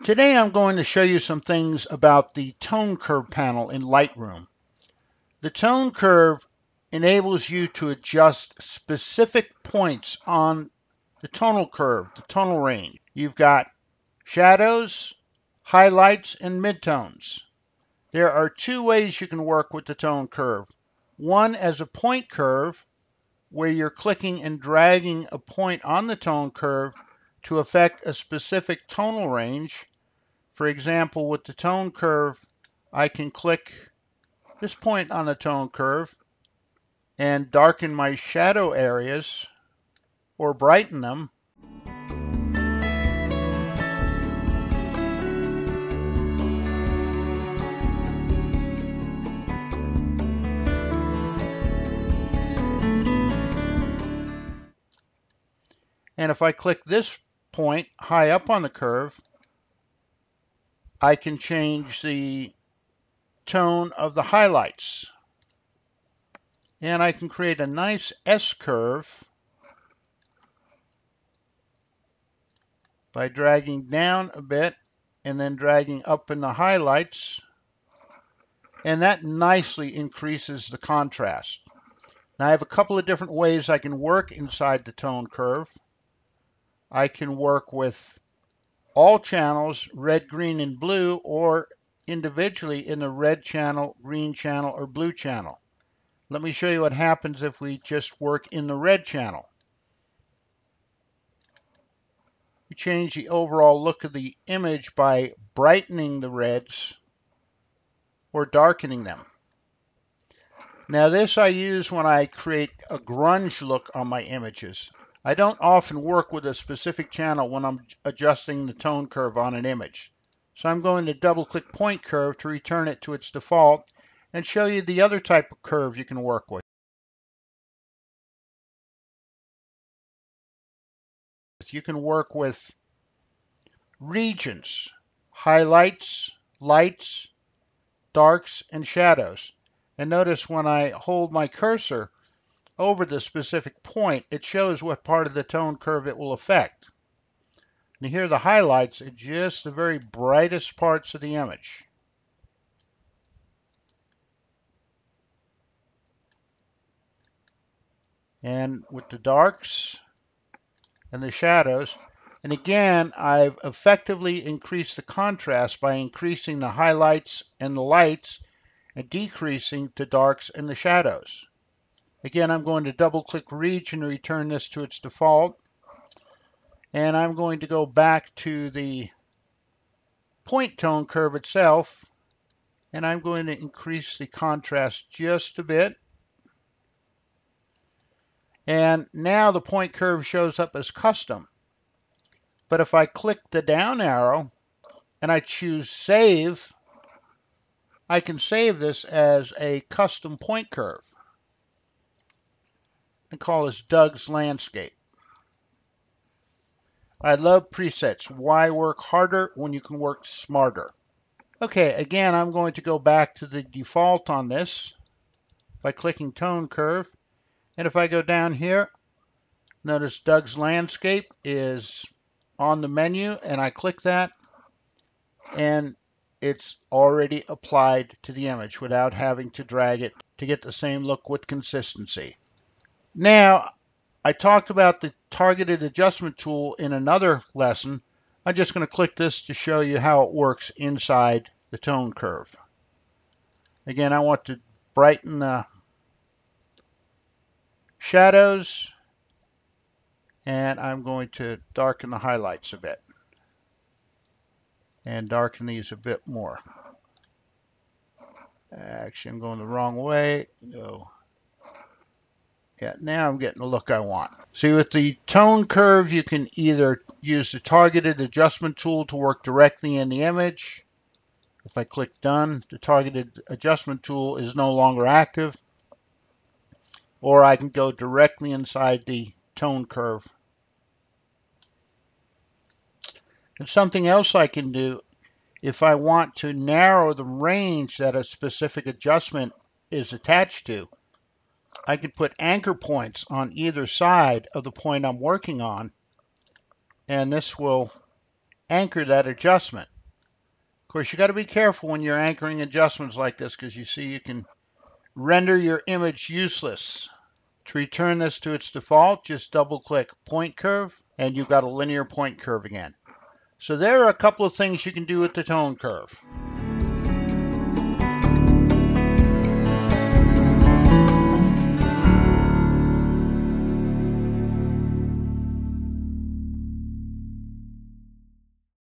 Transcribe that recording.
Today I'm going to show you some things about the tone curve panel in Lightroom. The tone curve enables you to adjust specific points on the tonal curve, the tonal range. You've got shadows, highlights, and midtones. There are two ways you can work with the tone curve. One as a point curve, where you're clicking and dragging a point on the tone curve to affect a specific tonal range. For example, with the tone curve, I can click this point on the tone curve and darken my shadow areas or brighten them. And if I click this point high up on the curve, I can change the tone of the highlights. And I can create a nice S curve by dragging down a bit and then dragging up in the highlights. And that nicely increases the contrast. Now I have a couple of different ways I can work inside the tone curve. I can work with all channels, red, green, and blue, or individually in the red channel, green channel, or blue channel. Let me show you what happens if we just work in the red channel. We change the overall look of the image by brightening the reds or darkening them. Now this I use when I create a grunge look on my images. I don't often work with a specific channel when I'm adjusting the tone curve on an image. So I'm going to double click point curve to return it to its default and show you the other type of curve you can work with. You can work with regions, highlights, lights, darks, and shadows. And notice when I hold my cursor over the specific point, it shows what part of the tone curve it will affect. And here the highlights are just the very brightest parts of the image. And with the darks and the shadows, and again, I've effectively increased the contrast by increasing the highlights and the lights and decreasing the darks and the shadows. Again, I'm going to double click region and return this to its default. And I'm going to go back to the point tone curve itself, and I'm going to increase the contrast just a bit. And now the point curve shows up as custom. But if I click the down arrow and I choose save, I can save this as a custom point curve and call this Doug's Landscape. I love presets. Why work harder when you can work smarter? Okay, again, I'm going to go back to the default on this by clicking tone curve. And if I go down here, notice Doug's Landscape is on the menu, and I click that, and it's already applied to the image without having to drag it to get the same look with consistency. Now, I talked about the targeted adjustment tool in another lesson. I'm just going to click this to show you how it works inside the tone curve. Again, I want to brighten the shadows, and I'm going to darken the highlights a bit and darken these a bit more. Actually, I'm going the wrong way. Go. Yeah, now I'm getting the look I want. See, with the tone curve, you can either use the targeted adjustment tool to work directly in the image. If I click done, the targeted adjustment tool is no longer active. Or I can go directly inside the tone curve. And something else I can do, if I want to narrow the range that a specific adjustment is attached to, I can put anchor points on either side of the point I'm working on, and this will anchor that adjustment. course, you got to be careful when you're anchoring adjustments like this, because you see you can render your image useless. To return this to its default, just double click point curve and you've got a linear point curve again. So there are a couple of things you can do with the tone curve.